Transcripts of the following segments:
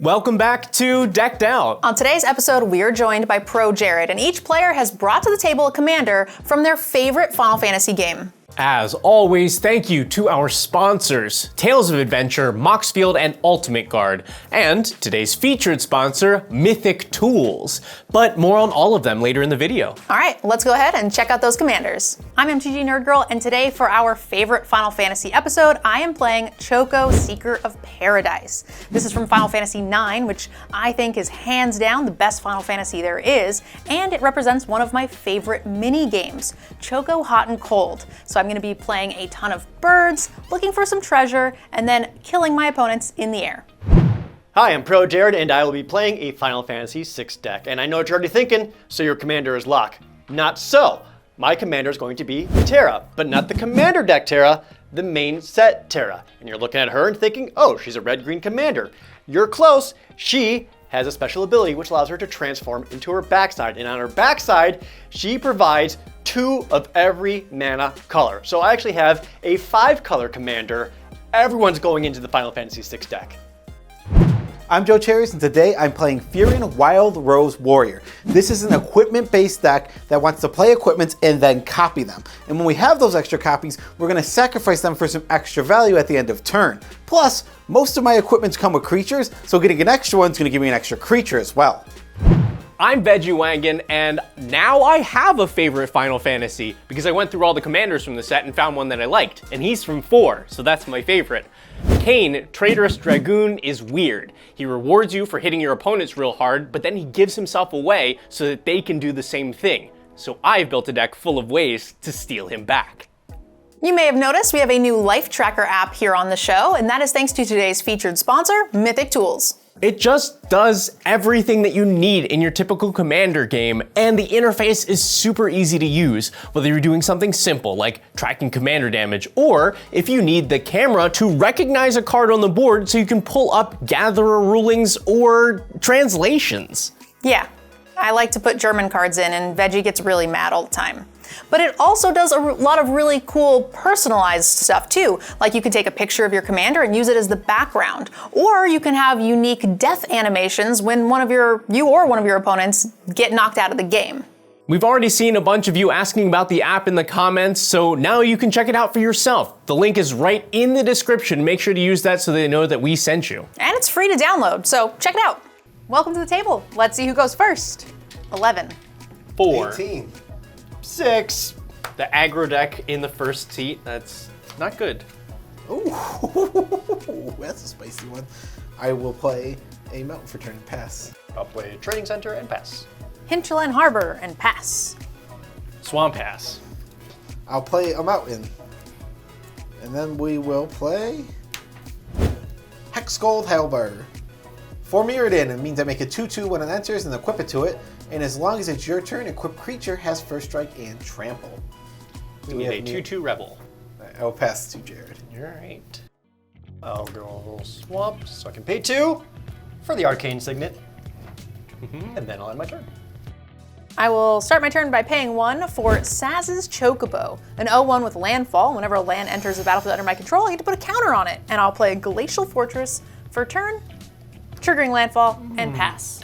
Welcome back to Decked Out. On today's episode, we are joined by ProJared, and each player has brought to the table a commander from their favorite Final Fantasy game. As always, thank you to our sponsors, Tales of Adventure, Moxfield, and Ultimate Guard, and today's featured sponsor, Mythic Tools. But more on all of them later in the video. All right, let's go ahead and check out those commanders. I'm MTGNerdGirl, and today for our favorite Final Fantasy episode, I am playing Choco, Seeker of Paradise. This is from Final Fantasy IX, which I think is hands down the best Final Fantasy there is, and it represents one of my favorite mini games, Choco Hot and Cold. So I'm going to be playing a ton of birds, looking for some treasure, and then killing my opponents in the air. Hi, I'm ProJared, and I will be playing a Final Fantasy VI deck. And I know what you're already thinking, so your commander is Locke. Not so. My commander is going to be Terra, but not the commander deck Terra, the main set Terra. And you're looking at her and thinking, oh, she's a red-green commander. You're close. She has a special ability which allows her to transform into her backside. And on her backside, she provides 2 of every mana color. So I actually have a 5-color commander. Everyone's going into the Final Fantasy VI deck. I'm Joe Cherries, and today I'm playing Furion Wild Rose Warrior. This is an equipment-based deck that wants to play equipments and then copy them. And when we have those extra copies, we're going to sacrifice them for some extra value at the end of turn. Plus, most of my equipments come with creatures, so getting an extra one is going to give me an extra creature as well. I'm Veggiewagonyee, and now I have a favorite Final Fantasy because I went through all the commanders from the set and found one that I liked, and he's from 4, so that's my favorite. Kain, Traitorous Dragoon, is weird. He rewards you for hitting your opponents real hard, but then he gives himself away so that they can do the same thing. So I've built a deck full of ways to steal him back. You may have noticed we have a new life tracker app here on the show, and that is thanks to today's featured sponsor, Mythic Tools. It just does everything that you need in your typical commander game, and the interface is super easy to use, whether you're doing something simple like tracking commander damage, or if you need the camera to recognize a card on the board so you can pull up gatherer rulings or translations. Yeah, I like to put German cards in, and Veggie gets really mad all the time. But it also does a lot of really cool personalized stuff too. Like you can take a picture of your commander and use it as the background. Or you can have unique death animations when you or one of your opponents get knocked out of the game. We've already seen a bunch of you asking about the app in the comments, so now you can check it out for yourself. The link is right in the description. Make sure to use that so they know that we sent you. And it's free to download, so check it out. Welcome to the table. Let's see who goes first. 11. 4. 18. 6. The aggro deck in the first seat, that's not good. Ooh, that's a spicy one. I will play a Mountain for turn and pass. I'll play Training Center and pass. Hinterland Harbor and pass. Swamp Pass. I'll play a Mountain. And then we will play Hexgold Halberd. For Mirrodin, it means I make a 2/2 when it enters and equip it to it. And as long as it's your turn, equipped creature has first strike and trample. We need a 2/2 rebel. I will pass to Jared. Alright. I'll go a little swamp so I can pay 2 for the Arcane Signet. And then I'll end my turn. I will start my turn by paying 1 for Saz's Chocobo, an 0/1 with landfall. Whenever a land enters the battlefield under my control, I get to put a counter on it. And I'll play Glacial Fortress for turn, triggering landfall, and pass.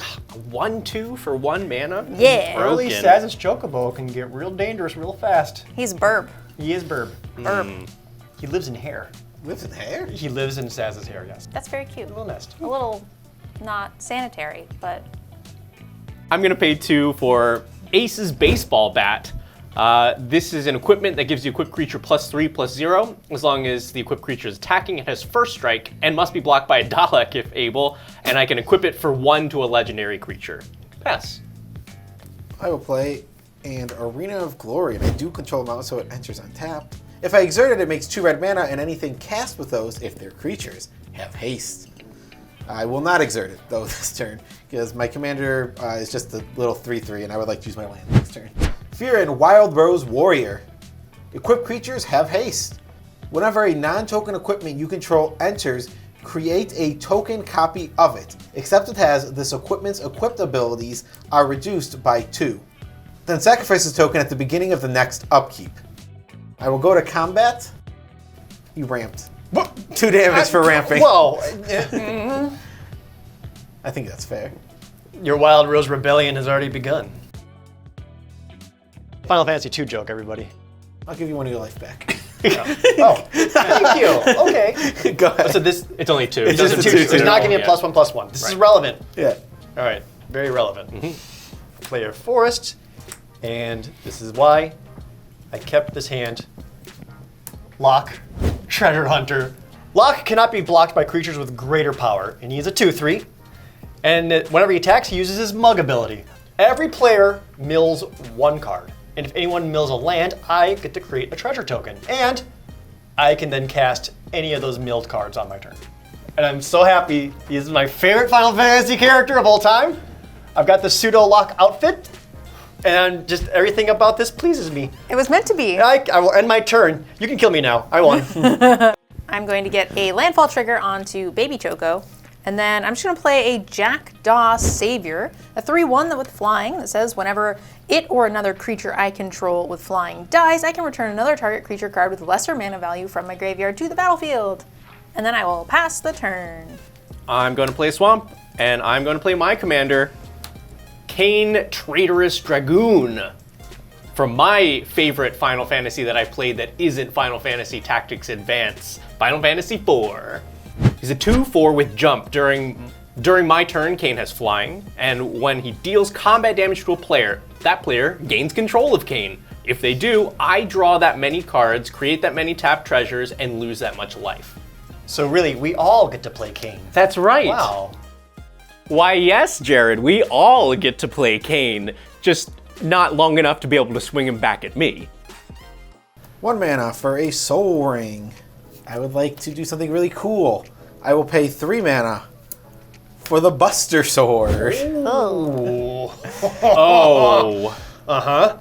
1/2 for 1 mana? Yeah. Early Broken. Saz's Chocobo can get real dangerous real fast. He's burb. He is Burb. Burb. He lives in hair. Lives in hair? He lives in Saz's hair, yes. That's very cute. A little nest. A little not sanitary, but I'm gonna pay 2 for Ace's Baseball Bat. This is an equipment that gives you equipped creature +3/+0. As long as the equipped creature is attacking, it has first strike and must be blocked by a Dalek if able, and I can equip it for 1 to a legendary creature. Pass. I will play an Arena of Glory, and I do control a mountain, so it enters untapped. If I exert it, it makes 2 red mana, and anything cast with those, if they're creatures, have haste. I will not exert it, though, this turn, because my commander is just a little 3/3, and I would like to use my land next turn. Furion Wild Rose Warrior. Equipped creatures have haste. Whenever a non-token equipment you control enters, create a token copy of it, except it has this equipment's equipped abilities are reduced by 2. Then sacrifice this token at the beginning of the next upkeep. I will go to combat. You ramped. 2 damage for ramping. Whoa. I think that's fair. Your Wild Rose Rebellion has already begun. Final Fantasy 2 joke, everybody. I'll give you one of your life back. Oh, thank you. Okay. Go ahead. So it's only 2. It's just a 2. It's not giving me a +1/+1. This is relevant. Yeah. All right, very relevant. Player Forest, and this is why I kept this hand. Lock, Treasure Hunter. Lock cannot be blocked by creatures with greater power, and he's a 2/3. And whenever he attacks, he uses his Mug ability. Every player mills 1 card, and if anyone mills a land, I get to create a treasure token, and I can then cast any of those milled cards on my turn. And I'm so happy. He is my favorite Final Fantasy character of all time. I've got the pseudo Lock outfit, and just everything about this pleases me. It was meant to be. I will end my turn. You can kill me now. I won. I'm going to get a landfall trigger onto Baby Choco, and then I'm just going to play a Jackdaw Savior, a 3/1 with flying that says whenever it or another creature I control with flying dies, I can return another target creature card with lesser mana value from my graveyard to the battlefield. And then I will pass the turn. I'm going to play Swamp, and I'm going to play my commander, Kane Traitorous Dragoon, from my favorite Final Fantasy that I played that isn't Final Fantasy Tactics Advance, Final Fantasy IV. He's a 2/4 with jump. During my turn, Kane has flying, and when he deals combat damage to a player, that player gains control of Kane. If they do, I draw that many cards, create that many tapped treasures, and lose that much life. So really, we all get to play Kane. That's right. Wow. Why, yes, Jared, we all get to play Kane, just not long enough to be able to swing him back at me. 1 mana for a Soul Ring. I would like to do something really cool. I will pay 3 mana for the Buster Sword. Oh. Oh.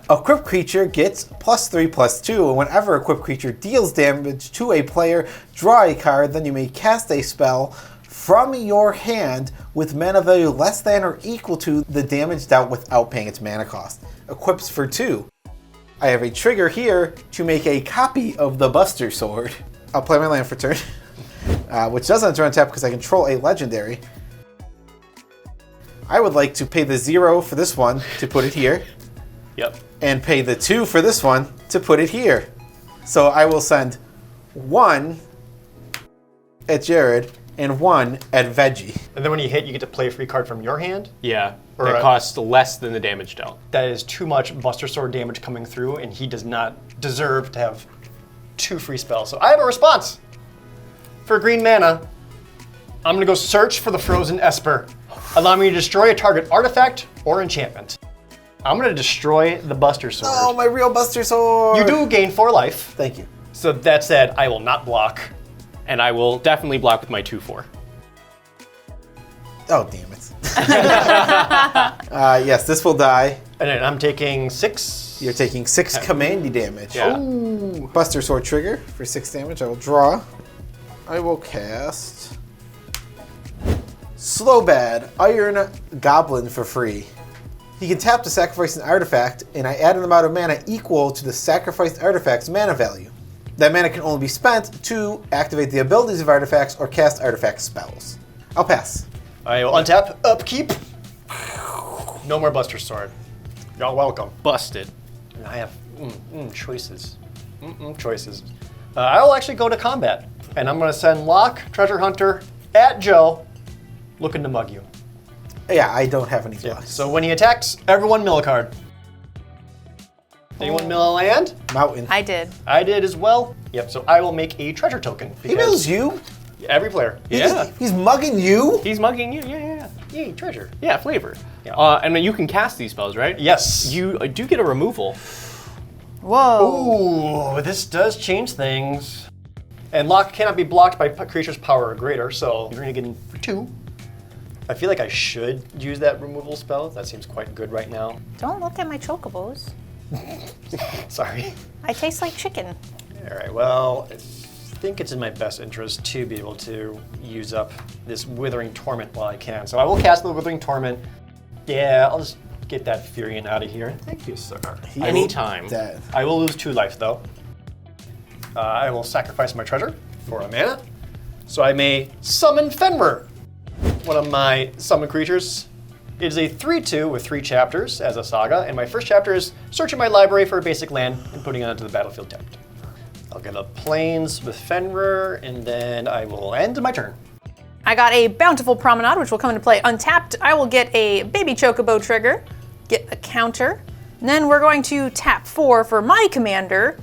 Equipped creature gets +3/+2, and whenever equipped creature deals damage to a player, draw a card, then you may cast a spell from your hand with mana value less than or equal to the damage dealt without paying its mana cost. Equips for 2. I have a trigger here to make a copy of the Buster Sword. I'll play my land for turn, which doesn't enter on tap because I control a legendary. I would like to pay the 0 for this one to put it here. Yep. And pay the 2 for this one to put it here. So I will send 1 at Jared and 1 at Veggie. And then when you hit, you get to play a free card from your hand. Yeah, Or that a- costs less than the damage dealt. That is too much Buster Sword damage coming through, and he does not deserve to have 2 free spells. So I have a response. For green mana, I'm gonna go search for the Frozen Esper. Allow me to destroy a target artifact or enchantment. I'm gonna destroy the Buster Sword. Oh, my real Buster Sword! You do gain 4 life. Thank you. So that said, I will not block. And I will definitely block with my 2/4. Oh, damn it. Yes, this will die. And then I'm taking 6. You're taking 6 commandy damage. Yeah. Ooh. Buster Sword trigger for 6 damage. I will draw. I will cast Slowbad Iron Goblin for free. He can tap to sacrifice an artifact, and I add an amount of mana equal to the sacrificed artifact's mana value. That mana can only be spent to activate the abilities of artifacts or cast artifact spells. I'll pass. I will untap, upkeep. No more Buster Sword. Y'all welcome. Busted. And I have choices. Choices. I will actually go to combat, and I'm going to send Locke, Treasure Hunter, at Joe, looking to mug you. Yeah, I don't have any blocks. So when he attacks, everyone mill a card. Anyone mill a land? Mountain. I did. I did as well. Yep, so I will make a treasure token. He mills you? Every player. Yeah. He's mugging you? He's mugging you. Yeah. Yay, treasure. Yeah, flavor. Yeah. And then you can cast these spells, right? Yes. You do get a removal. Whoa. Ooh, this does change things. And Locke cannot be blocked by creatures power or greater, so you're going to get in for 2. I feel like I should use that removal spell. That seems quite good right now. Don't look at my chocobos. Sorry. I taste like chicken. All right, well, I think it's in my best interest to be able to use up this Withering Torment while I can. So I will cast the Withering Torment. Yeah, I'll just get that Furion out of here. Thank you, sir. Anytime. Dead. I will lose 2 life, though. I will sacrifice my treasure for a mana, so I may summon Fenrir. one of my summon creatures. It is a 3/2 with 3 chapters as a saga, and my first chapter is searching my library for a basic land and putting it onto the battlefield tapped. I'll get a Plains with Fenrir, and then I will end my turn. I got a Bountiful Promenade, which will come into play untapped. I will get a Baby Chocobo trigger, get a counter, and then we're going to tap 4 for my commander,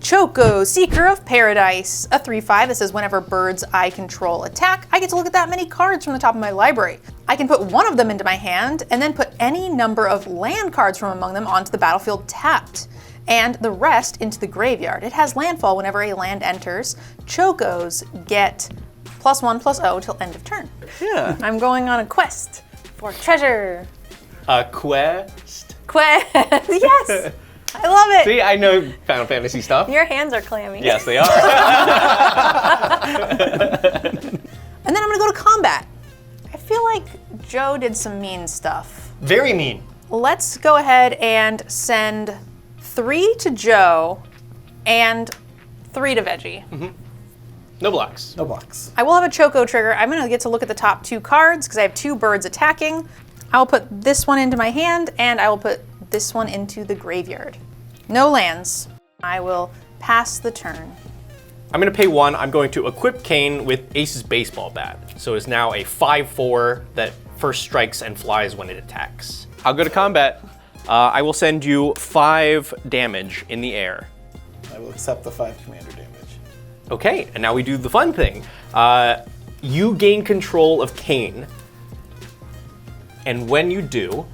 Choco, Seeker of Paradise, a 3/5 that says whenever birds I control attack, I get to look at that many cards from the top of my library. I can put one of them into my hand and then put any number of land cards from among them onto the battlefield tapped, and the rest into the graveyard. It has landfall whenever a land enters. Chocos get +1/+0 till end of turn. Yeah. I'm going on a quest for treasure. A quest. Quest, yes! I love it! See, I know Final Fantasy stuff. Your hands are clammy. Yes, they are. And then I'm gonna go to combat. I feel like Joe did some mean stuff. Very mean. Let's go ahead and send 3 to Joe and 3 to Veggie. No blocks. No blocks. I will have a Choco trigger. I'm gonna get to look at the top 2 cards because I have 2 birds attacking. I will put this one into my hand and I will put this one into the graveyard. No lands. I will pass the turn. I'm going to pay 1. I'm going to equip Kane with Ace's baseball bat. So it's now a 5/4 that first strikes and flies when it attacks. I'll go to combat. I will send you 5 damage in the air. I will accept the 5 commander damage. Okay, and now we do the fun thing. You gain control of Kane. And when you do,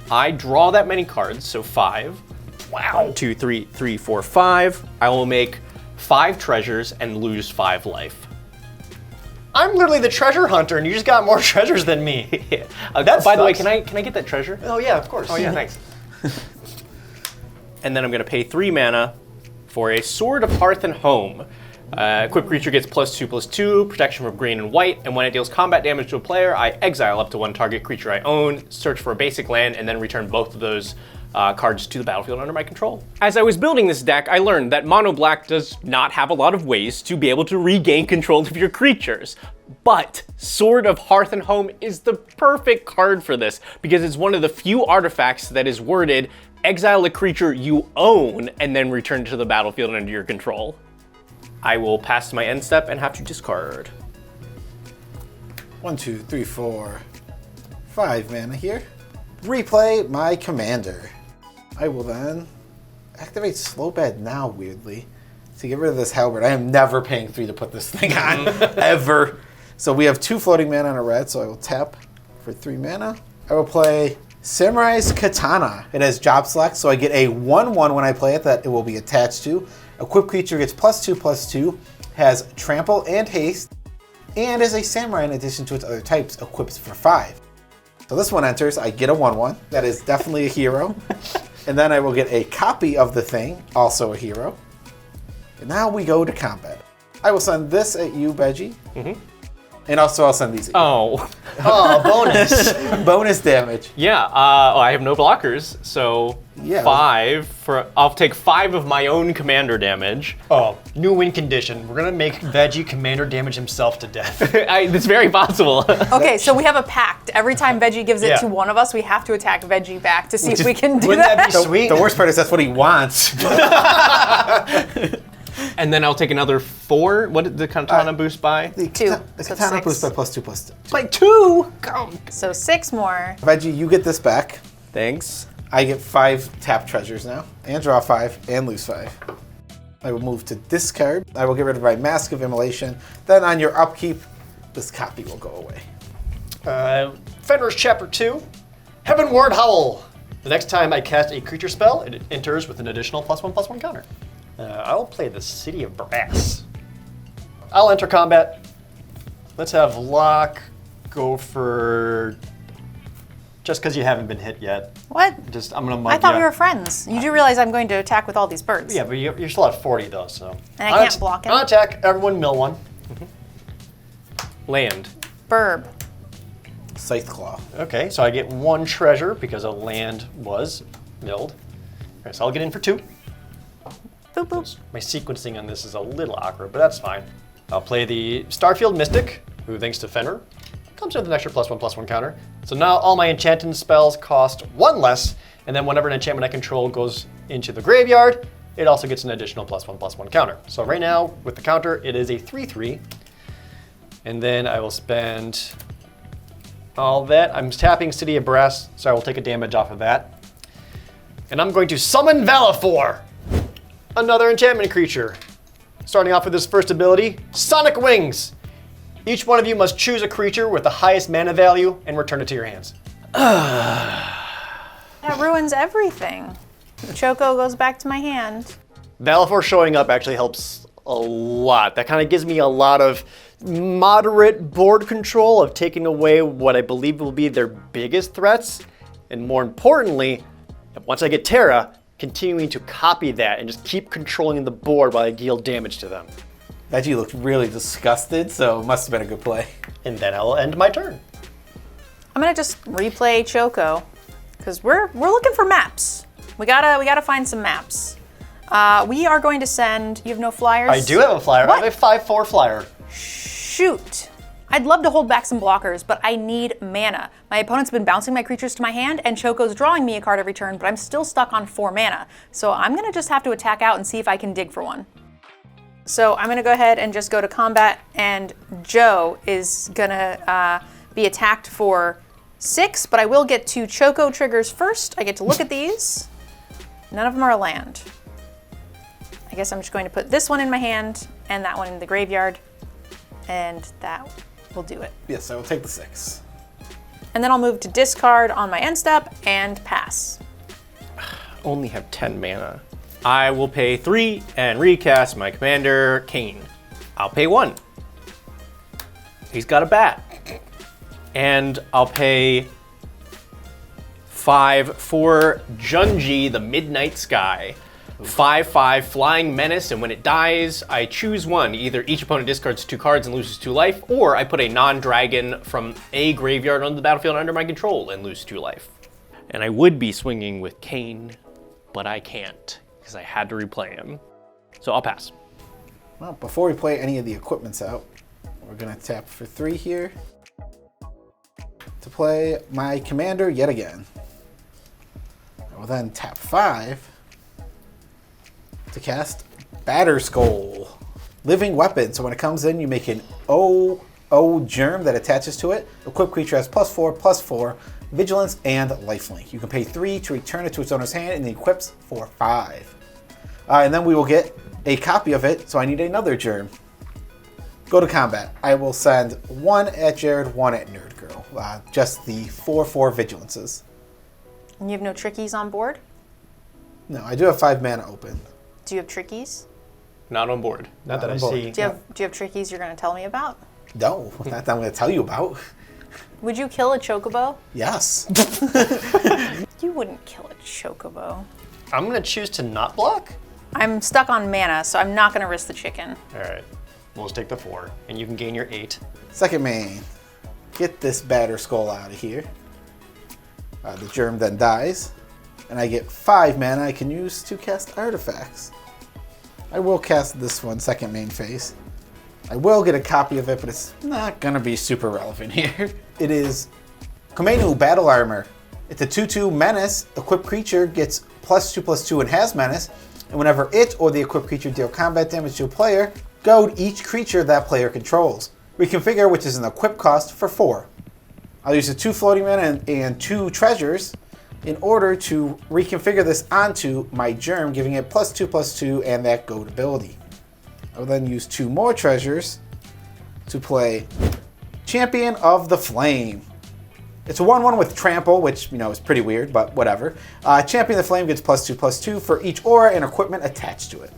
I draw that many cards, so 5. Wow. 1, 2, 3, 4, 5. I will make 5 treasures and lose 5 life. I'm literally the treasure hunter, and you just got more treasures than me. By the way, can I get that treasure? Oh yeah, of course. Oh yeah, thanks. And then I'm gonna pay 3 mana for a Sword of Hearth and Home. Equipped creature gets +2/+2, protection from green and white, and when it deals combat damage to a player, I exile up to 1 target creature I own, search for a basic land, and then return both of those cards to the battlefield under my control. As I was building this deck, I learned that Mono Black does not have a lot of ways to be able to regain control of your creatures. But Sword of Hearth and Home is the perfect card for this, because it's one of the few artifacts that is worded, exile a creature you own, and then return to the battlefield under your control. I will pass to my end step and have to discard. 1, 2, 3, 4, 5 mana here. Replay my commander. I will then activate Slowbad now, weirdly, to get rid of this halberd. I am never paying 3 to put this thing on, ever. So we have 2 floating mana and a red, so I will tap for 3 mana. I will play Samurai's Katana. It has job select, so I get a 1/1 when I play it that it will be attached to. Equipped creature gets +2/+2, has trample and haste, and is a samurai in addition to its other types, equips for 5. So this one enters, I get a 1/1. That is definitely a hero. And then I will get a copy of the thing, also a hero. And now we go to combat. I will send this at you, Veggie. And also I'll send these at you. Oh. Oh, bonus. Bonus damage. Yeah, I have no blockers, so Yeah. 5 for, I'll take 5 of my own commander damage. Oh, new win condition. We're gonna make Veggie commander damage himself to death. It's very possible. Okay, so we have a pact. Every time Veggie gives it Yeah. to one of us, we have to attack Veggie back to see if we can do Wouldn't that be that. sweet? The worst part is that's what he wants. And then I'll take another 4. What did the Katana boost by? The 2, The so Katana 6. boosts by +2/+2. By 2! So 6 more. Veggie, you get this back. Thanks. I get 5 tap treasures now, and draw 5, and lose 5. I will move to discard. I will get rid of my Mask of Immolation. Then on your upkeep, this copy will go away. Fenrir's Chapter 2, Heavenward Howl. The next time I cast a creature spell, it enters with an additional +1/+1 counter. I'll play the City of Brass. I'll enter combat. Let's have Locke go for... Just because you haven't been hit yet. What? I'm gonna mug I thought ya. we were friends. You do realize I'm going to attack with all these birds. Yeah, but you're still at 40 though, so. And I can't block him. On attack, everyone mill 1. Land. Burb. Scythe Claw. Okay, so I get 1 treasure because a land was milled. Okay, so I'll get in for 2. Boop, boop. My sequencing on this is a little awkward, but that's fine. I'll play the Starfield Mystic, who thanks to Fenrir, comes with an extra +1/+1 counter. So now all my enchanting spells cost 1 less, and then whenever an enchantment I control goes into the graveyard, it also gets an additional +1/+1 counter. So right now, with the counter, it is a 3/3. And then I will spend all that. I'm tapping City of Brass, so I will take a damage off of that. And I'm going to summon Valafor, another enchantment creature. Starting off with this first ability, Sonic Wings. Each one of you must choose a creature with the highest mana value and return it to your hands. That ruins everything. Choco goes back to my hand. Valafor showing up actually helps a lot. That kind of gives me a lot of moderate board control of taking away what I believe will be their biggest threats. And more importantly, once I get Terra, continuing to copy that and just keep controlling the board while I deal damage to them. Veggie looked really disgusted, so it must have been a good play. And then I'll end my turn. I'm gonna just replay Choco, because we're looking for maps. We gotta find some maps. We are going to send. You have no flyers? I do have a flyer. What? I have a 5/4 flyer. Shoot. I'd love to hold back some blockers, but I need mana. My opponent's been bouncing my creatures to my hand, and Choco's drawing me a card every turn, but I'm still stuck on 4 mana. So I'm gonna just have to attack out and see if I can dig for one. So I'm gonna go ahead and just go to combat, and Joe is gonna be attacked for 6, but I will get 2 Choco triggers first. I get to look at these. None of them are a land. I guess I'm just going to put this one in my hand and that one in the graveyard, and that will do it. Yes, I will take the 6. And then I'll move to discard on my end step and pass. Only have 10 mana. I will pay 3 and recast my commander, Kane. I'll pay 1. He's got a bat. And I'll pay 5 for Junji, the Midnight Sky. 5/5 Flying Menace, and when it dies, I choose one. Either each opponent discards 2 cards and loses 2 life, or I put a non-dragon from a graveyard onto the battlefield under my control and lose 2 life. And I would be swinging with Kane, but I can't, because I had to replay him. So I'll pass. Well, before we play any of the equipments out, we're gonna tap for 3 here to play my commander yet again. I will then tap 5 to cast Batterskull. Living weapon. So when it comes in, you make an O germ that attaches to it. Equipped creature has +4/+4, vigilance, and lifelink. You can pay 3 to return it to its owner's hand, and it equips for 5. And then we will get a copy of it, so I need another germ. Go to combat. I will send 1 at Jared, 1 at NerdGirl. Just the 4/4 vigilances. And you have no trickies on board? No, I do have 5 mana open. Do you have trickies? Not on board. Not that I on board. see. Do you have trickies you're gonna tell me about? No, not that I'm going to tell you about. Would you kill a chocobo? Yes. You wouldn't kill a chocobo. I'm gonna choose to not block. I'm stuck on mana, so I'm not gonna risk the chicken. All right, we'll just take the 4, and you can gain your 8. Second main. Get this Batterskull out of here. The germ then dies, and I get 5 mana I can use to cast artifacts. I will cast this one, second main phase. I will get a copy of it, but it's not gonna be super relevant here. It is Komenu Battle Armor. It's a 2/2 menace. Equipped creature gets +2/+2 and has menace. And whenever it or the equipped creature deal combat damage to a player, goad each creature that player controls. Reconfigure, which is an equip cost, for 4. I'll use the 2 floating mana and 2 treasures in order to reconfigure this onto my germ, giving it +2/+2 and that goad ability. I will then use 2 more treasures to play Champion of the Flame. It's a 1/1 with trample, which, is pretty weird, but whatever. Champion of the Flame gets +2/+2 for each aura and equipment attached to it.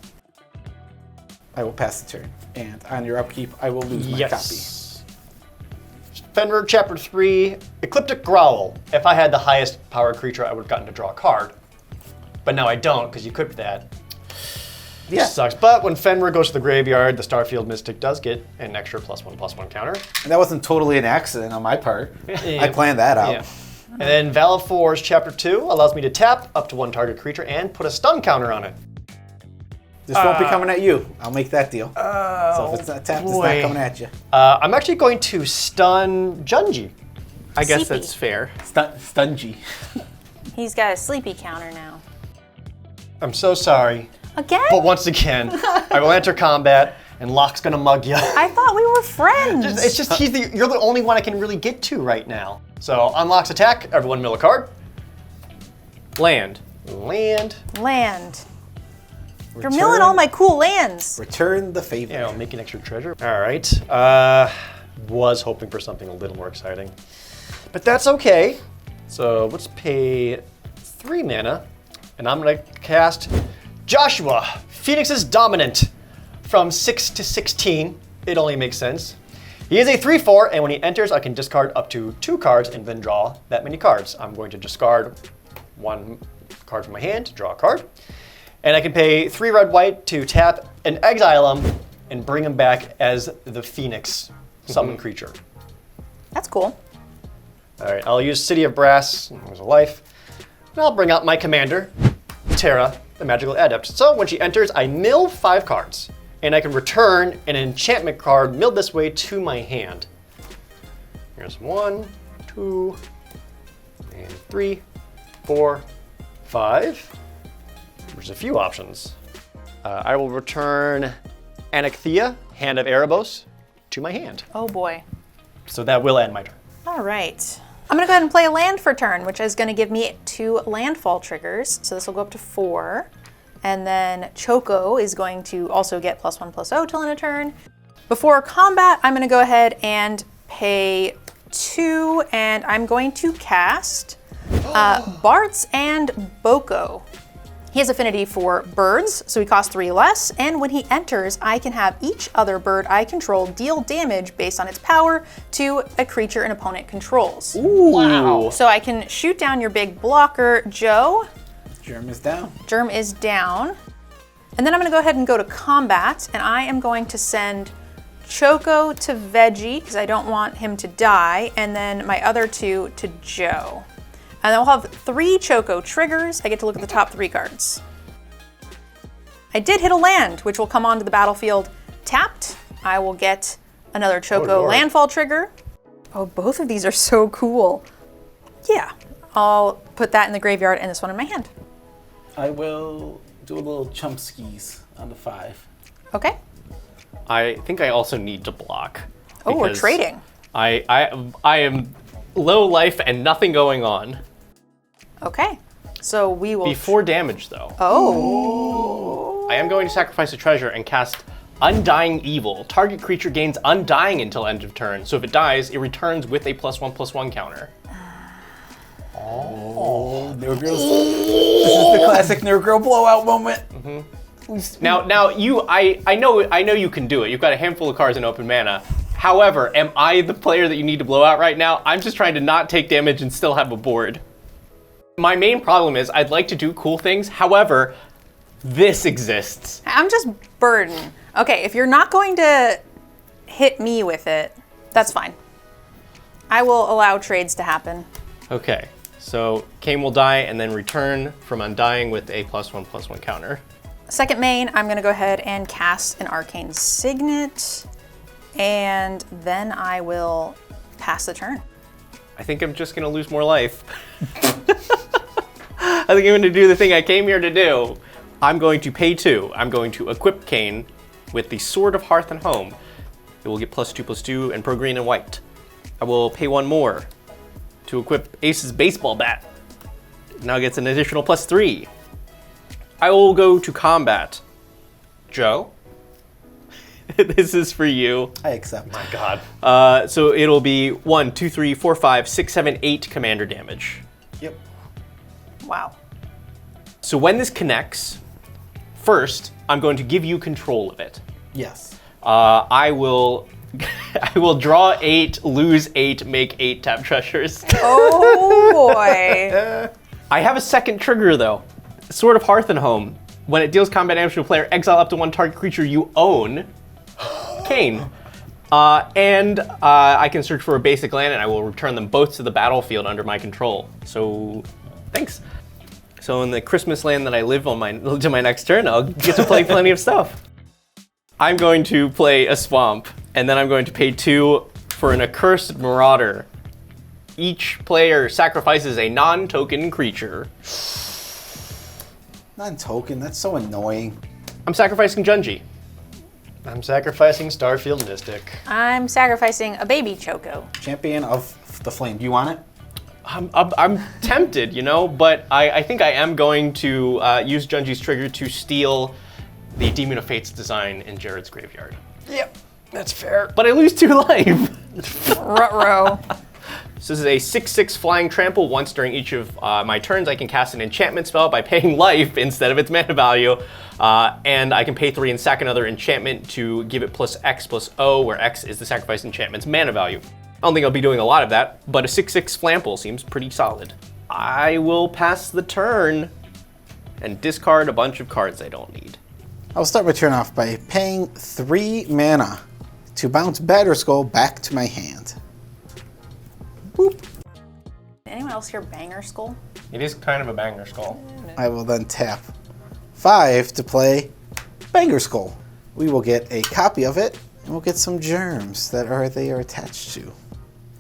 I will pass the turn, and on your upkeep, I will lose my copy. Fenrir, Chapter 3, Ecliptic Growl. If I had the highest power creature, I would have gotten to draw a card. But now I don't, because you equipped that. Yeah. Sucks. But when Fenrir goes to the graveyard, the Starfield Mystic does get an extra +1/+1 counter. And that wasn't totally an accident on my part. I planned that out. Yeah. And then Valafor's Chapter 2 allows me to tap up to 1 target creature and put a stun counter on it. This won't be coming at you. I'll make that deal. So if it's not tapped, it's not coming at you. I'm actually going to stun Junji. I guess Sleepy. that's fair. Stungy. He's got a sleepy counter now. I'm so sorry. Again? But once again, I will enter combat, and Locke's gonna mug you. I thought we were friends. It's just you're the only one I can really get to right now. So on Locke's attack, everyone mill a card. Land. Land. Land. You're milling all my cool lands. Return the favor. Yeah, I'll make an extra treasure. All right. Was hoping for something a little more exciting, but that's okay. So let's pay 3 mana, and I'm gonna cast Joshua, Phoenix's Dominant, from 6 to 16. It only makes sense. He is a 3/4, and when he enters, I can discard up to 2 cards and then draw that many cards. I'm going to discard 1 card from my hand to draw a card. And I can pay 3 red-white to tap and exile him and bring him back as the Phoenix summon creature. That's cool. All right, I'll use City of Brass, there's a life, and I'll bring out my commander, Terra, the Magical Adept. So when she enters, I mill 5 cards, and I can return an enchantment card milled this way to my hand. Here's 1, 2, and 3, 4, 5. There's a few options. I will return Anakthea, Hand of Erebos, to my hand. Oh boy. So that will end my turn. All right. I'm gonna go ahead and play a land for turn, which is gonna give me 2 landfall triggers. So this will go up to 4. And then Choco is going to also get +1/+0 till end of turn. Before combat, I'm gonna go ahead and pay 2, and I'm going to cast Bartz and Boko. He has affinity for birds, so he costs 3 less, and when he enters, I can have each other bird I control deal damage based on its power to a creature an opponent controls. Ooh. Wow. So I can shoot down your big blocker, Joe. Germ is down. Germ is down. And then I'm gonna go ahead and go to combat, and I am going to send Choco to Veggie, because I don't want him to die, and then my other 2 to Joe. And then we'll have 3 Choco triggers. I get to look at the top 3 cards. I did hit a land, which will come onto the battlefield tapped. I will get another Choco Lord. landfall trigger. Oh, both of these are so cool. Yeah, I'll put that in the graveyard and this one in my hand. I will do a little chump skis on the 5. Okay. I think I also need to block. Oh, we're because trading. I am low life and nothing going on. Okay, so we will. Before damage, though, Oh. I am going to sacrifice a treasure and cast Undying Evil. Target creature gains Undying until end of turn, so if it dies, it returns with a +1/+1 counter. Oh, Nerd Girls. This is the classic Nerd Girl blowout moment. Now, I know you can do it. You've got a handful of cards in open mana. However, am I the player that you need to blow out right now? I'm just trying to not take damage and still have a board. My main problem is I'd like to do cool things. However, this exists. I'm just burden. Okay, if you're not going to hit me with it, that's fine. I will allow trades to happen. Okay, so Kane will die and then return from Undying with a +1/+1 counter. Second main, I'm gonna go ahead and cast an Arcane Signet, and then I will pass the turn. I think I'm just gonna lose more life. I think I'm gonna do the thing I came here to do. I'm going to pay 2. I'm going to equip Kane with the Sword of Hearth and Home. It will get +2/+2 and pro green and white. I will pay 1 more to equip Ace's baseball bat. It now gets an additional +3. I will go to combat. Joe, this is for you. I accept. My God. So it'll be 1, 2, 3, 4, 5, 6, 7, 8 commander damage. Yep. Wow. So when this connects, first, I'm going to give you control of it. Yes. I will draw 8, lose 8, make 8 tap treasures. Oh boy. I have a second trigger though. Sword of Hearth and Home. When it deals combat damage to a player, exile up to 1 target creature you own. Kane. And I can search for a basic land and I will return them both to the battlefield under my control. So, thanks. So in the Christmas land that I live on to my next turn, I'll get to play plenty of stuff. I'm going to play a swamp, and then I'm going to pay 2 for an accursed marauder. Each player sacrifices a non-token creature. Non-token, that's so annoying. I'm sacrificing Junji. I'm sacrificing Starfield Mystic. I'm sacrificing a baby Choco. Champion of the Flame. Do you want it? I'm tempted, you know, but I think I am going to use Junji's trigger to steal the Demon of Fate's design in Jared's graveyard. Yep, that's fair. But I lose 2 life. Ruh-roh. So this is a 6/6 flying trample. Once during each of my turns, I can cast an enchantment spell by paying life instead of its mana value. And I can pay 3 and sack another enchantment to give it +X/+O, where X is the sacrifice enchantment's mana value. I don't think I'll be doing a lot of that, but a 6/6 Flample seems pretty solid. I will pass the turn and discard a bunch of cards I don't need. I'll start my turn off by paying 3 mana to bounce Batterskull back to my hand. Boop. Anyone else hear Banger Skull? It is kind of a banger skull. I will then tap 5 to play Banger Skull. We will get a copy of it, and we'll get some germs that they are attached to.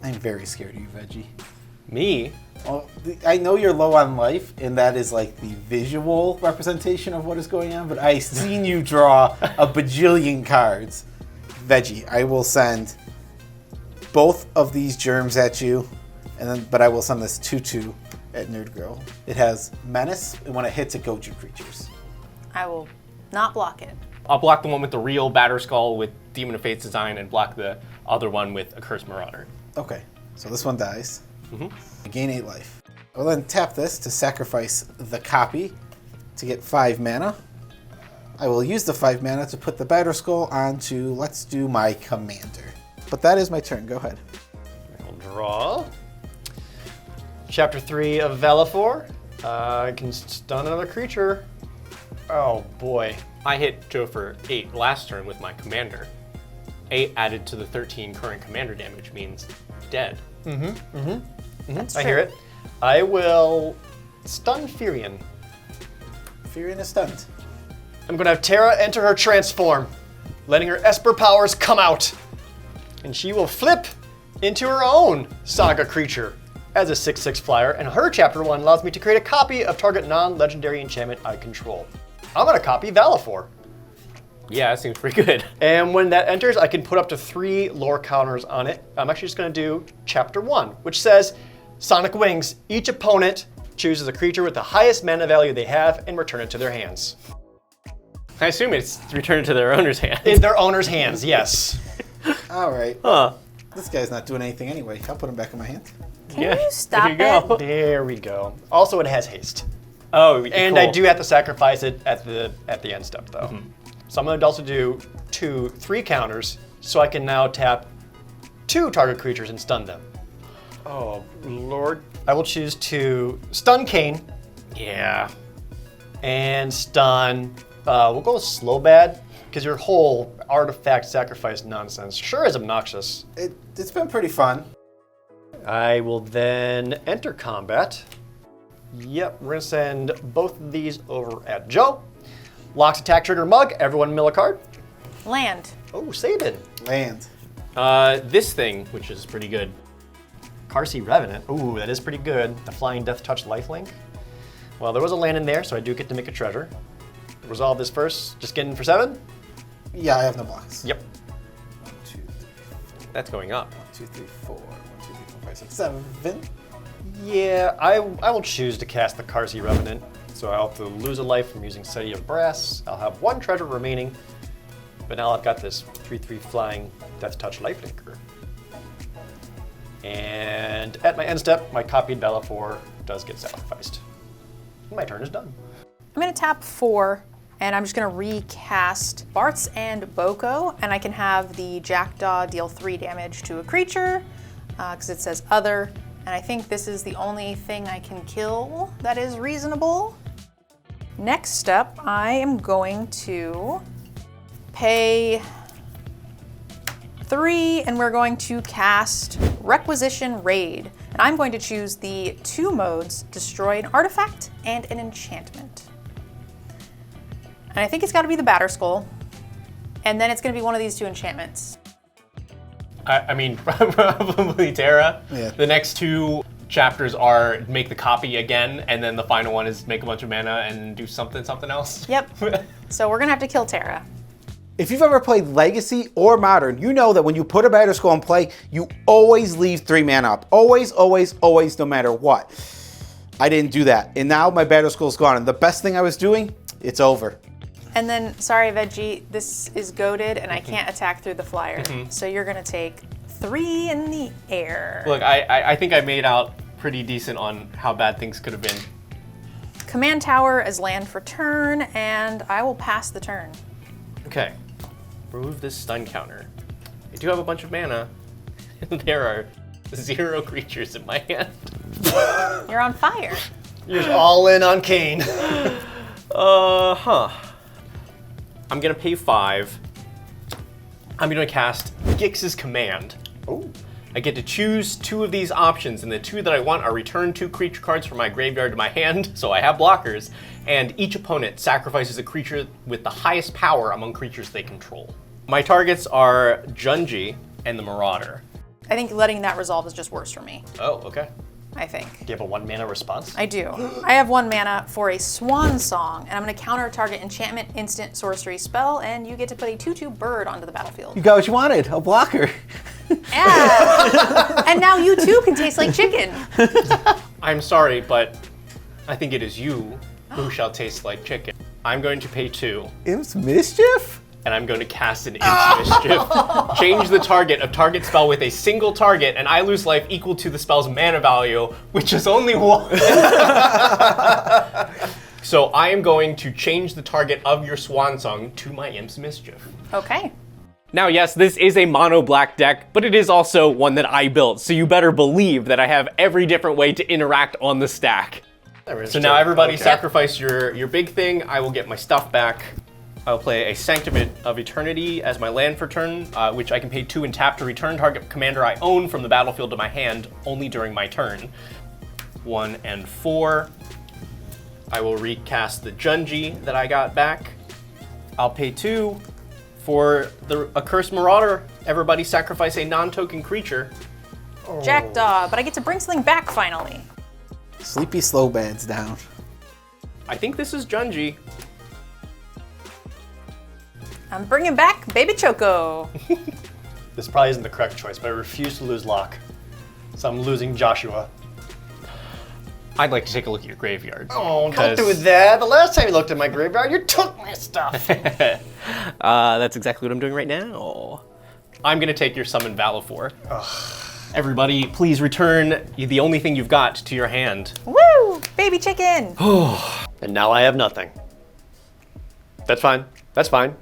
I'm very scared of you, Veggie. Me? Well, I know you're low on life, and that is like the visual representation of what is going on, but I've seen you draw a bajillion cards. Veggie, I will send both of these germs at you, but I will send this 2/2 at NerdGirl. It has Menace, and when it hits, it goes your creatures. I will not block it. I'll block the one with the real Batterskull with Demon of Fate's design and block the other one with Accursed Marauder. Okay, so this one dies. I gain 8 life. I will then tap this to sacrifice the copy to get 5 mana. I will use the 5 mana to put the Batterskull onto, let's do my commander. But that is my turn, go ahead. I'll draw. Chapter 3 of Velafor. I can stun another creature. Oh boy. I hit Joe for 8 last turn with my commander. 8 added to the 13 current commander damage means dead. That's I true. hear it. I will stun Firion. Firion is stunned. I'm gonna have Terra enter her transform, letting her Esper powers come out. And she will flip into her own Saga creature as a 6/6 flyer, and her chapter 1 allows me to create a copy of target non-legendary enchantment I control. I'm gonna copy Velafor. Yeah, that seems pretty good. And when that enters, I can put up to 3 lore counters on it. I'm actually just gonna do chapter 1, which says, Sonic Wings, each opponent chooses a creature with the highest mana value they have and return it to their hands. I assume it's returned to their owner's hand. In their owner's hands, yes. All right. Huh. This guy's not doing anything anyway. I'll put him back in my hand. Can Yeah, you stop there you go. it? There we go. Also, it has haste. Oh, And cool. I do have to sacrifice it at the end step, though. So I'm going to also do 3 counters, so I can now tap 2 target creatures and stun them. Oh, Lord. I will choose to stun Kane Yeah. and stun, we'll go with Slowbad, because your whole artifact sacrifice nonsense sure is obnoxious. It's been pretty fun. I will then enter combat. Yep, we're gonna send both of these over at Joe. Locks attack trigger mug, everyone mill a card. Land. Oh, Sabin. Land. This thing, which is pretty good. Carsey Revenant. Ooh, that is pretty good. The Flying Death Touch lifelink. Well, there was a land in there, so I do get to make a treasure. Resolve this first. Just get in for 7. Yeah, I have no blocks. Yep. 1, 2, 3, That's going up. 1, 2, 3, 4. 1, 2, 3, 4, 5, 6, 7. Yeah, I will choose to cast the Carsey Revenant. So I'll have to lose a life from using City of Brass. I'll have 1 treasure remaining. But now I've got this 3/3 Flying Death Touch lifelinker. And at my end step, my copied Velafor does get sacrificed. My turn is done. I'm going to tap 4, and I'm just going to recast Bartz and Boko, and I can have the Jackdaw deal 3 damage to a creature, because it says other, and I think this is the only thing I can kill that is reasonable. Next up, I am going to pay 3, and we're going to cast Requisition Raid. And I'm going to choose the 2 modes, destroy an artifact and an enchantment. And I think it's got to be the Batterskull. And then it's going to be one of these 2 enchantments. I mean, probably Terra. Yeah. The next 2 chapters are make the copy again, and then the final one is make a bunch of mana and do something else. Yep. So we're going to have to kill Terra. If you've ever played Legacy or Modern, you know that when you put a Batterskull in play, you always leave 3 mana up. Always, always, always, no matter what. I didn't do that. And now my Batterskull's gone. And the best thing I was doing, it's over. And then, sorry, Veggie, this is goated and I can't attack through the flyer. So you're going to take 3 in the air. Look, I think I made out pretty decent on how bad things could have been. Command Tower as land for turn, and I will pass the turn. Okay, remove this stun counter. I do have a bunch of mana. There are 0 creatures in my hand. You're on fire. You're just all in on Kane. I'm gonna pay 5. I'm gonna cast Gix's Command. Oh. I get to choose 2 of these options, and the 2 that I want are return 2 creature cards from my graveyard to my hand, so I have blockers, and each opponent sacrifices a creature with the highest power among creatures they control. My targets are Junji and the Marauder. I think letting that resolve is just worse for me, Oh, okay. I think. Do you have a 1 mana response? I do. I have 1 mana for a Swan Song, and I'm going to counter a target enchantment, instant, sorcery spell, and you get to put a 2/2 bird onto the battlefield. You got what you wanted, a blocker. Yeah. And now you too can taste like chicken. I'm sorry, but I think it is you who shall taste like chicken. I'm going to pay 2, Imps Mischief? and I'm going to cast an Imps Mischief. Change the target of target spell with a single target, and I lose life equal to the spell's mana value, which is only 1. So I am going to change the target of your Swan Song to my Imps Mischief. Okay. Now, yes, this is a mono black deck, but it is also one that I built, so you better believe that I have every different way to interact on the stack. So now everybody sacrifice your big thing. I will get my stuff back. I'll play a Sanctum of Eternity as my land for turn, which I can pay 2 and tap to return target commander I own from the battlefield to my hand only during my turn. 1 and 4. I will recast the Junji that I got back. I'll pay 2 for the Accursed Marauder. Everybody sacrifice a non-token creature. Jackdaw, but I get to bring something back finally. Sleepy Slow Band's down. I think this is Junji. I'm bringing back Baby Choco. This probably isn't the correct choice, but I refuse to lose Locke. So I'm losing Joshua. I'd like to take a look at your graveyard. Oh, don't do that. The last time you looked at my graveyard, you took my stuff. That's exactly what I'm doing right now. I'm gonna take your Summon Valifor. Everybody, please return the only thing you've got to your hand. Woo! Baby chicken! And now I have nothing. That's fine. That's fine.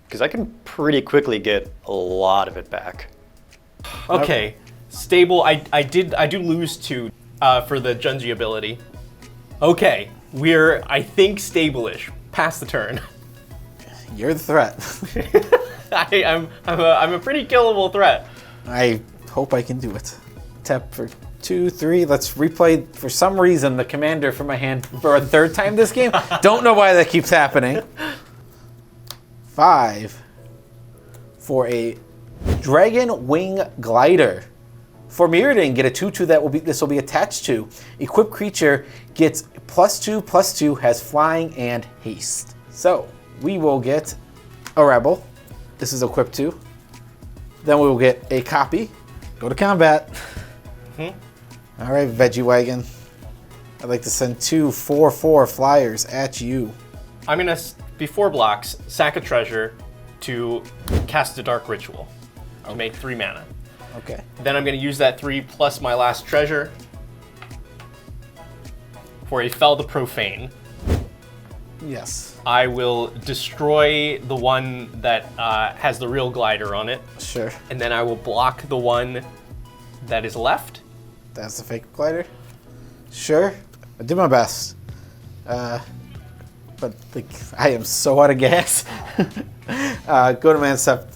Because I can pretty quickly get a lot of it back. Okay, stable. I do lose 2 for the Junji ability. Okay, we're I think stable-ish. Pass the turn. You're the threat. I'm a pretty killable threat. I hope I can do it. Tap for 2, 3. Let's replay, for some reason, the commander from my hand for a 3rd time this game. Don't know why that keeps happening. 5 for a Dragon Wing Glider. For Mirrodin, get a 2/2 this will be attached to. Equipped creature gets +2/+2, has flying and haste. So we will get a Rebel. This is equipped to. Then we will get a copy. Go to combat. All right, Veggiewagon. I'd like to send 2 4/4 flyers at you. I'm gonna, before blocks, sack a treasure to cast a Dark Ritual to make 3 mana. Okay. Then I'm gonna use that 3 plus my last treasure for a Fell the Profane. Yes. I will destroy the one that has the real glider on it, Sure. and then I will block the one that is left. That's the fake glider? Sure. I did my best. But I am so out of gas. Go to mana step.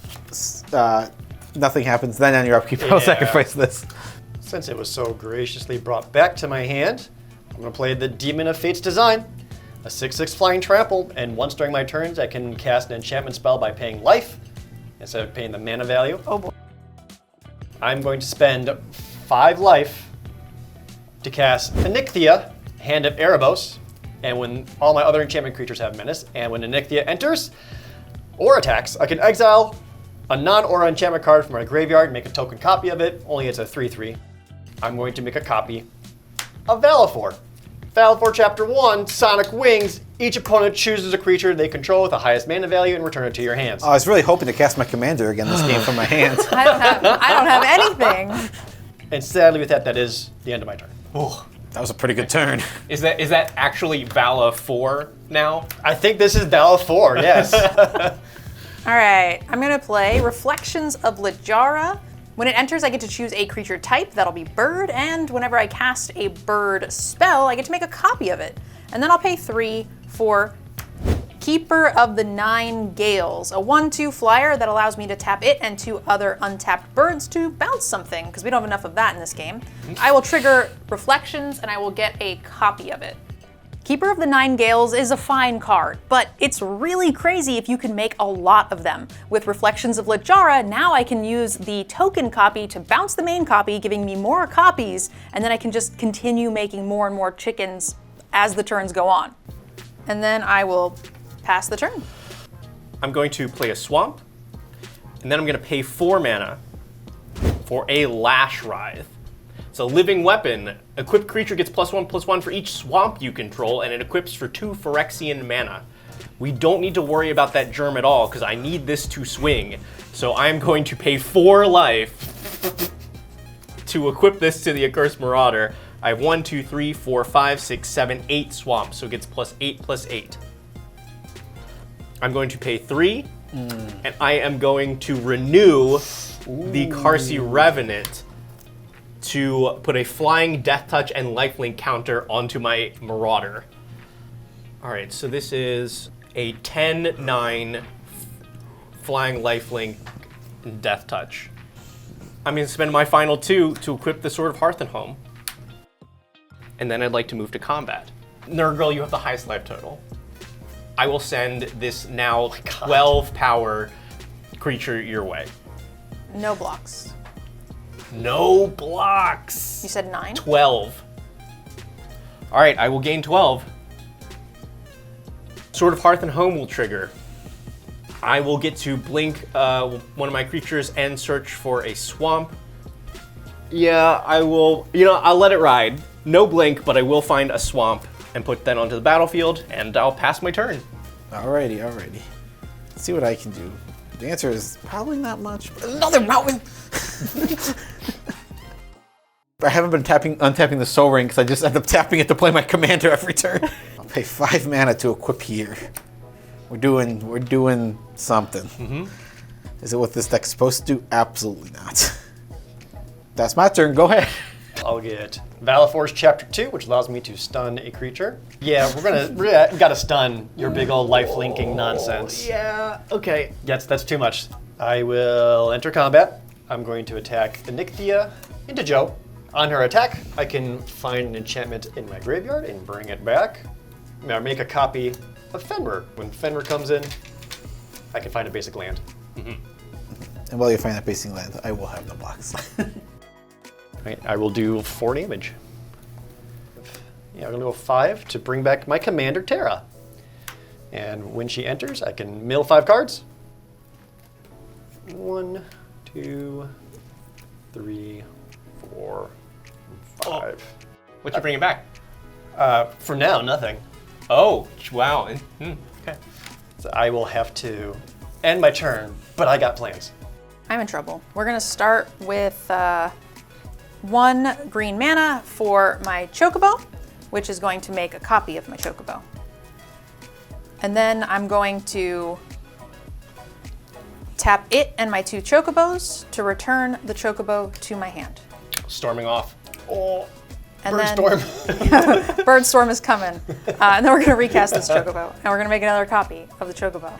Nothing happens. Then on your upkeep, I'll sacrifice this. Since it was so graciously brought back to my hand, I'm going to play the Demon of Fate's Design, a 6/6 flying trample, and once during my turns I can cast an enchantment spell by paying life instead of paying the mana value. Oh boy. I'm going to spend 5 life to cast Onyxia, Hand of Erebos, and when all my other enchantment creatures have menace, and when Onyxia enters or attacks, I can exile a non-aura enchantment card from my graveyard and make a token copy of it, only it's a 3/3. I'm going to make a copy of Valifor. Valifor Chapter 1, Sonic Wings. Each opponent chooses a creature they control with the highest mana value and return it to your hands. Oh, I was really hoping to cast my commander again this game from my hand. I don't have anything. And sadly with that, that is the end of my turn. Oh, that was a pretty good turn. Is that actually Vala 4 now? I think this is Valifor, yes. All right, I'm gonna play Reflections of Littjara. When it enters, I get to choose a creature type, that'll be bird, and whenever I cast a bird spell, I get to make a copy of it. And then I'll pay 3 for Keeper of the Nine Gales, a 1/2 flyer that allows me to tap it and 2 other untapped birds to bounce something, because we don't have enough of that in this game. I will trigger Reflections and I will get a copy of it. Keeper of the Nine Gales is a fine card, but it's really crazy if you can make a lot of them. With Reflections of Littjara, now I can use the token copy to bounce the main copy, giving me more copies, and then I can just continue making more and more chickens as the turns go on. And then I will pass the turn. I'm going to play a swamp, and then I'm going to pay 4 mana for a Lash Writhe. It's a living weapon. Equipped creature gets +1/+1 for each swamp you control, and it equips for 2 Phyrexian mana. We don't need to worry about that germ at all, because I need this to swing. So I'm going to pay 4 life to equip this to the Accursed Marauder. I have 1, 2, 3, 4, 5, 6, 7, 8 swamps, so it gets +8/+8. I'm going to pay 3, and I am going to renew the Karsi Revenant to put a flying Death Touch and Lifelink counter onto my Marauder. All right, so this is a 10/9 flying Lifelink Death Touch. I'm going to spend my final 2 to equip the Sword of Hearthenhome. And then I'd like to move to combat. NerdGirl, you have the highest life total. I will send this now 12 power creature your way. No blocks. No blocks. You said 9? 12. All right, I will gain 12. Sword of Hearthenhome will trigger. I will get to blink one of my creatures and search for a swamp. Yeah, I will, I'll let it ride. No blink, but I will find a swamp and put that onto the battlefield, and I'll pass my turn. Alrighty. Let's see what I can do. The answer is probably not much. But another mountain! I haven't been untapping the Soul Ring because I just end up tapping it to play my commander every turn. I'll pay 5 mana to equip here. We're doing something. Mm-hmm. Is it what this deck's supposed to do? Absolutely not. That's my turn. Go ahead. I'll get Valifor's Chapter 2, which allows me to stun a creature. Yeah, we gotta stun your big old life linking nonsense. Yeah, okay. That's too much. I will enter combat. I'm going to attack Onyxia into Joe. On her attack, I can find an enchantment in my graveyard and bring it back. Now make a copy of Fenrir. When Fenrir comes in, I can find a basic land. Mm-hmm. And while you find that basic land, I will have no blocks. Right, I will do 4 damage. Yeah, I'm gonna go 5 to bring back my commander, Terra. And when she enters, I can mill 5 cards. 1, 2, 3, 4, 5. What you bringing back? For now, nothing. Oh, wow. Okay. So I will have to end my turn, but I got plans. I'm in trouble. We're gonna start with 1 green mana for my Chocobo, which is going to make a copy of my Chocobo. And then I'm going to tap it and my 2 Chocobos to return the Chocobo to my hand. Storming off. Oh, And Birdstorm. Birdstorm is coming. And then we're gonna recast this Chocobo. And we're gonna make another copy of the Chocobo.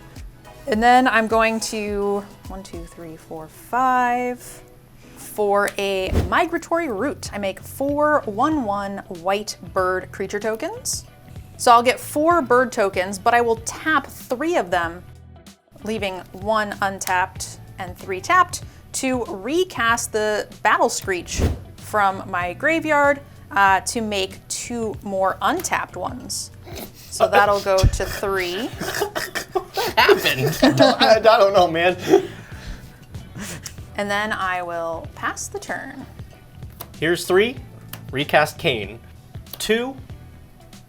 And then I'm going to 1, 2, 3, 4, 5. For a migratory route, I make 4 1/1 white bird creature tokens. So I'll get 4 bird tokens, but I will tap 3 of them, leaving 1 untapped and 3 tapped to recast the Battle Screech from my graveyard to make 2 more untapped ones. So that'll go to 3. What happened? I don't know, man. And then I will pass the turn. Here's 3, recast Kane. 2,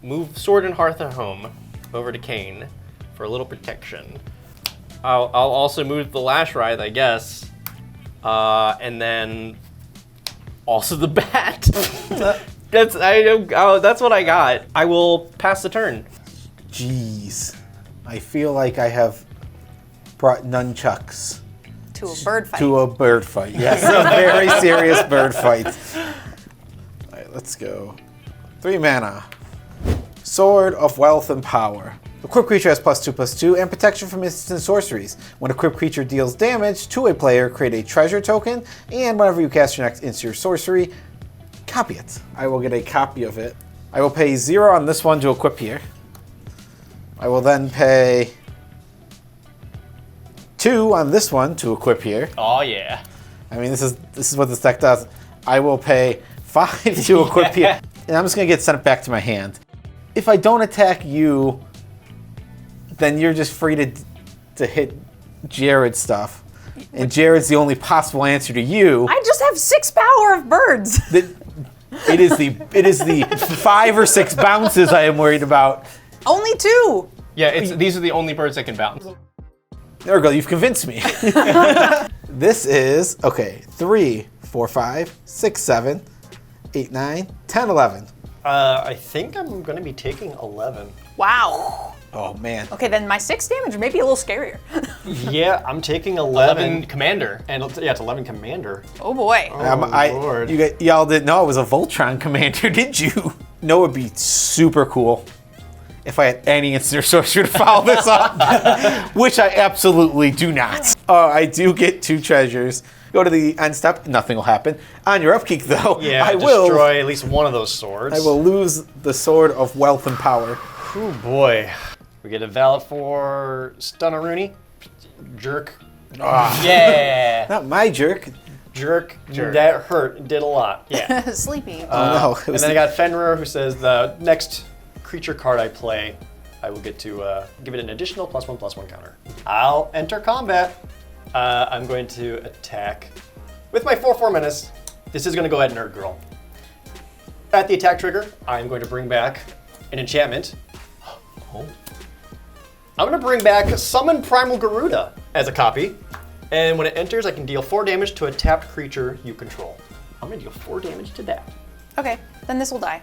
move Sword and Hearth at home over to Kane for a little protection. I'll also move the Lash Writhe, I guess. And then also the bat. That's what I got. I will pass the turn. Jeez. I feel like I have brought nunchucks To a bird fight. to a bird fight. Yes, a very serious bird fight. All right, let's go. 3 mana. Sword of Wealth and Power. Equipped creature has +2/+2 and protection from instant sorceries. When a equipped creature deals damage to a player, create a treasure token, and whenever you cast your next instant or sorcery, copy it. I will get a copy of it. I will pay 0 on this one to equip here. I will then pay 2 on this one to equip here. Oh yeah. I mean, this is what this deck does. I will pay 5 to equip here, and I'm just gonna get sent back to my hand. If I don't attack you, then you're just free to hit Jared's stuff, and Jared's the only possible answer to you. I just have 6 power of birds. It is the 5 or 6 bounces I am worried about. Only 2. Yeah, these are the only birds that can bounce. There we go. You've convinced me. This is okay. 3, 4, 5, 6, 7, 8, 9, 10, 11. I think I'm going to be taking 11. Wow. Oh man. Okay, then my 6 damage may be a little scarier. Yeah, I'm taking 11. 11 commander. And yeah, it's 11 commander. Oh boy. Lord. Y'all didn't know I was a Voltron commander, did you? No, it would be super cool if I had any instant or sorcery to follow this up, which I absolutely do not. I do get 2 treasures. Go to the end step, nothing will happen. On your upkeep, though, Yeah, I will destroy at least one of those swords. I will lose the Sword of Wealth and Power. Oh boy. We get a valid for Stunneroonie. Jerk. Yeah. Not my jerk. Jerk. Jerk. That hurt. It did a lot. Yeah. Sleepy. No, it And was then I got Fenrir, who says the next creature card I play, I will get to give it an additional +1/+1 counter. I'll enter combat. I'm going to attack with my 4/4 menace. This is going to go at Nerd Girl. At the attack trigger, I'm going to bring back an enchantment. Oh. I'm going to bring back Summon Primal Garuda as a copy. And when it enters, I can deal 4 damage to a tapped creature you control. I'm going to deal 4 damage to that. Okay, then this will die.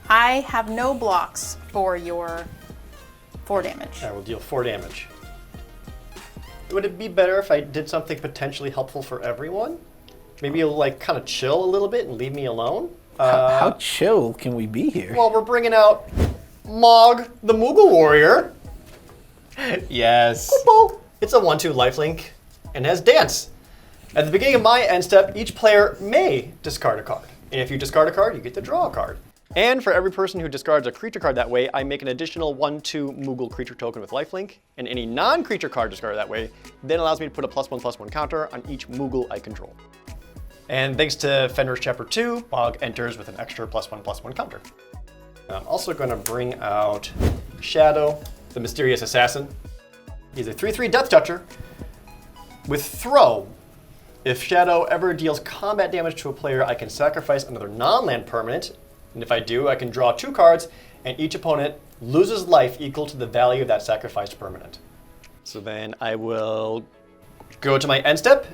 I have no blocks for your 4 damage. I will deal 4 damage. Would it be better if I did something potentially helpful for everyone? Maybe you'll like kind of chill a little bit and leave me alone? how chill can we be here? Well, we're bringing out Mog, the Moogle Warrior. Yes. It's a 1/2 lifelink and has Dance. At the beginning of my end step, each player may discard a card. And if you discard a card, you get to draw a card. And for every person who discards a creature card that way, I make an additional 1/2 Moogle creature token with lifelink. And any non-creature card discarded that way then allows me to put a +1/+1 counter on each Moogle I control. And thanks to Fenrir's Chapter 2, Mog enters with an extra +1/+1 counter. I'm also going to bring out Shadow, the Mysterious Assassin. He's a 3/3 Death Toucher with Throw. If Shadow ever deals combat damage to a player, I can sacrifice another non-land permanent. And if I do, I can draw 2 cards, and each opponent loses life equal to the value of that sacrificed permanent. So then I will go to my end step.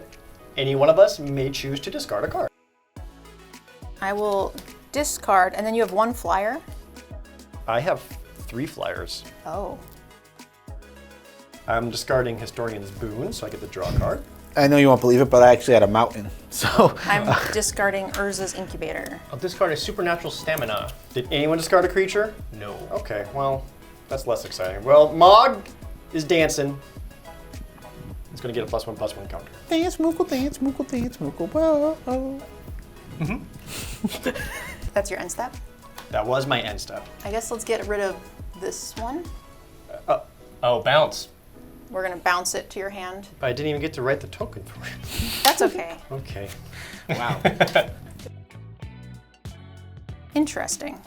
Any one of us may choose to discard a card. I will discard, and then you have 1 flyer. I have 3 flyers. Oh. I'm discarding Historian's Boon, so I get to draw a card. I know you won't believe it, but I actually had a mountain. So I'm discarding Urza's Incubator. I'll discard a supernatural stamina. Did anyone discard a creature? No. Okay, well, that's less exciting. Well, Mog is dancing. It's going to get a +1/+1 counter. Dance, Moogle, dance, Moogle, dance, Moogle, whoa. That's your end step. That was my end step. I guess let's get rid of this one. Oh, bounce. We're gonna bounce it to your hand. But I didn't even get to write the token for it. That's okay. Okay. Wow. Interesting.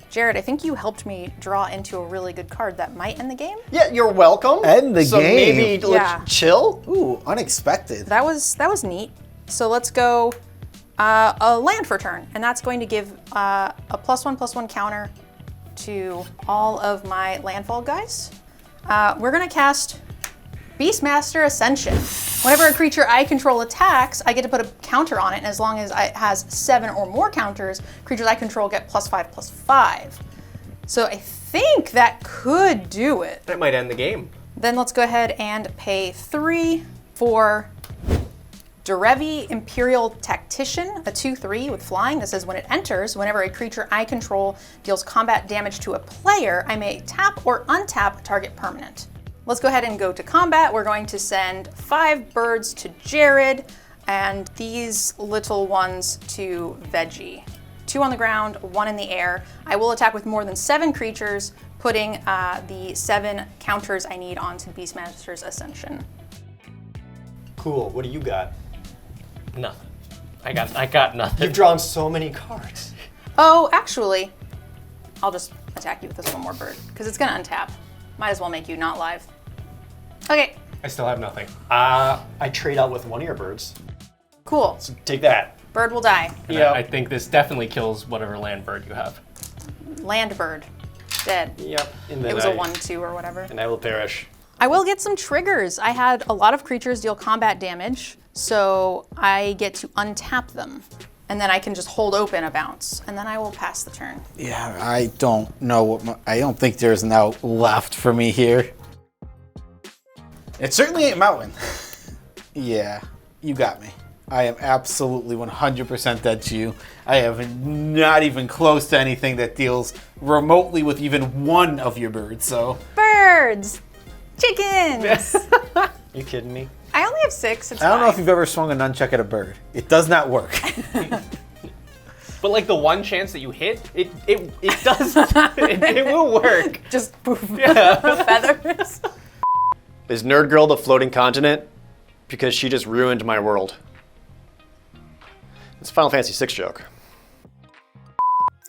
Jared, I think you helped me draw into a really good card that might end the game. Yeah, you're welcome. End the so game. Maybe Yeah. let's chill. Ooh, unexpected. That was neat. So let's go a land for turn, and that's going to give a +1/+1 counter to all of my landfall guys. We're gonna cast Beastmaster Ascension. Whenever a creature I control attacks, I get to put a counter on it, and as long as it has 7 or more counters, creatures I control get +5/+5. So I think that could do it. That might end the game. Then let's go ahead and pay 3 for Derevi Imperial Tactician, a 2/3 with flying. That says when it enters, whenever a creature I control deals combat damage to a player, I may tap or untap a target permanent. Let's go ahead and go to combat. We're going to send 5 birds to Jared and these little ones to Veggie. 2 on the ground, 1 in the air. I will attack with more than 7 creatures, putting the 7 counters I need onto Beastmaster's Ascension. Cool. What do you got? Nothing. I got nothing. You've drawn so many cards. Oh, actually, I'll just attack you with this one more bird, because it's gonna untap. Might as well make you not live. Okay, I still have nothing. I trade out with one of your birds. cool. So take that. Bird will die. Yeah. I think this definitely kills whatever land bird you have. Land bird, dead. Yep. And then It was a 1/2 or whatever. And I will perish. I will get some triggers. I had a lot of creatures deal combat damage, so I get to untap them. And then I can just hold open a bounce, and then I will pass the turn. Yeah, I don't know what I don't think there's an out left for me here. It certainly ain't mountain. Yeah, you got me. I am absolutely 100% dead to you. I have not even close to anything that deals remotely with even one of your birds, so. Birds! Chickens! Are you kidding me? I only have 6, it's I don't know fine. if you've ever swung a nunchuck at a bird. It does not work. But like the one chance that you hit, it does, it will work. Just poof, feathers. Is Nerd Girl the floating continent? Because she just ruined my world. It's a Final Fantasy VI joke.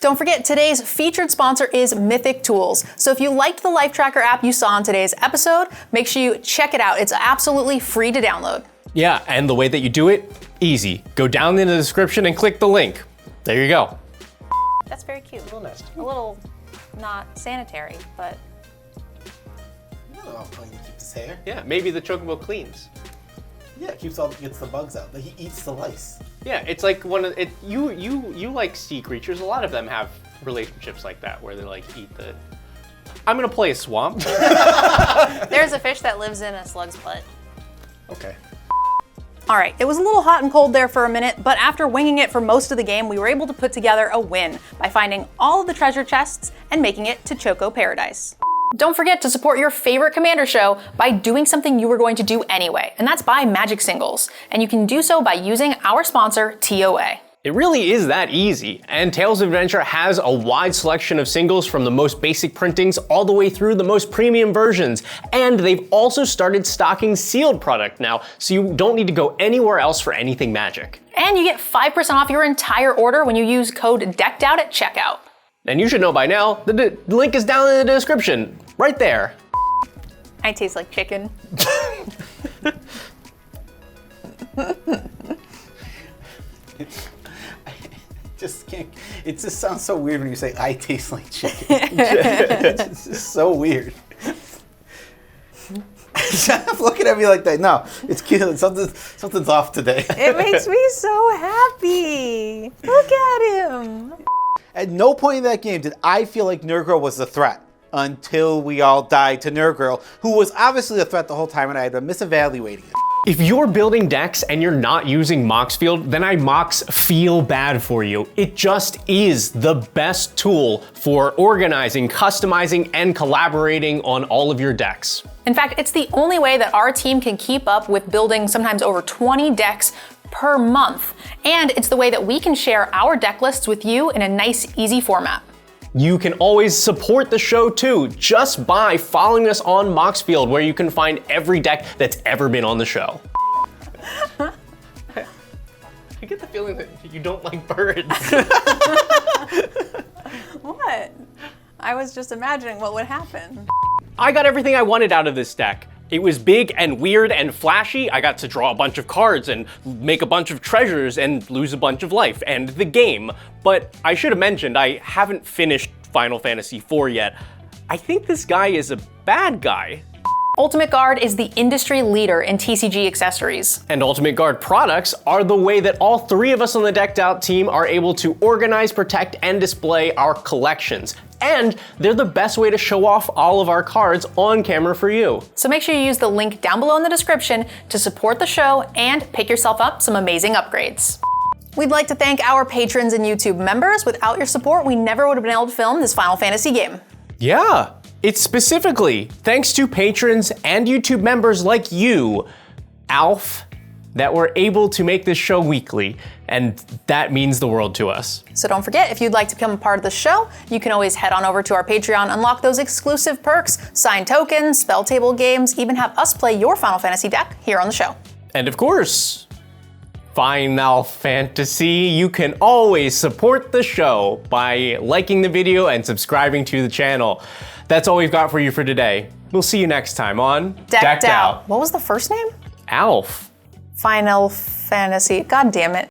Don't forget, today's featured sponsor is Mythic Tools. So if you liked the Life Tracker app you saw in today's episode, make sure you check it out. It's absolutely free to download. Yeah, and the way that you do it, easy. Go down in the description and click the link. There you go. That's very cute. Real nice. A little not sanitary, but Oh, he keeps his hair. Yeah, maybe the chocobo cleans. Yeah, gets the bugs out. He eats the lice. Yeah, it's like one of it. You like sea creatures. A lot of them have relationships like that, where they like eat the. I'm gonna play a swamp. there's a fish that lives in a slug's butt. Okay. All right, it was a little hot and cold there for a minute, but after winging it for most of the game, we were able to put together a win by finding all of the treasure chests and making it to Choco Paradise. Don't forget to support your favorite Commander show by doing something you were going to do anyway, and that's buy Magic singles. And you can do so by using our sponsor, TOA. It really is that easy, and Tales of Adventure has a wide selection of singles from the most basic printings all the way through the most premium versions. And they've also started stocking sealed product now, so you don't need to go anywhere else for anything Magic. And you get 5% off your entire order when you use code DECKEDOUT at checkout. And you should know by now, the link is down in the description, right there. I taste like chicken. Just can't. It just sounds so weird when you say I taste like chicken. It's just so weird. Stop looking at me like that. No, it's cute. Something's off today. It makes me so happy. Look at him. At no point in that game did I feel like NerdGirl was a threat until we all died to NerdGirl, who was obviously a threat the whole time, and I had been misevaluating it. If you're building decks and you're not using Moxfield, then I feel bad for you. It just is the best tool for organizing, customizing, and collaborating on all of your decks. In fact, it's the only way that our team can keep up with building sometimes over 20 decks per month. And it's the way that we can share our deck lists with you in a nice, easy format. You can always support the show too, just by following us on Moxfield, where you can find every deck that's ever been on the show. I get the feeling that you don't like birds. What? I was just imagining what would happen. I got everything I wanted out of this deck. It was big and weird and flashy. I got to draw a bunch of cards and make a bunch of treasures and lose a bunch of life and the game. But I should have mentioned, I haven't finished Final Fantasy IV yet. I think this guy is a bad guy. Ultimate Guard is the industry leader in TCG accessories. And Ultimate Guard products are the way that all three of us on the Decked Out team are able to organize, protect, and display our collections. And they're the best way to show off all of our cards on camera for you. So make sure you use the link down below in the description to support the show and pick yourself up some amazing upgrades. We'd like to thank our patrons and YouTube members. Without your support, we never would have been able to film this Final Fantasy game. Yeah, it's specifically thanks to patrons and YouTube members like you, Alf, that we're able to make this show weekly, and that means the world to us. So don't forget, if you'd like to become a part of the show, you can always head on over to our Patreon, unlock those exclusive perks, sign tokens, spell table games, even have us play your Final Fantasy deck here on the show. And of course, Final Fantasy, you can always support the show by liking the video and subscribing to the channel. That's all we've got for you for today. We'll see you next time on Decked Out. What was the first name? Alf. Final Fantasy. God damn it.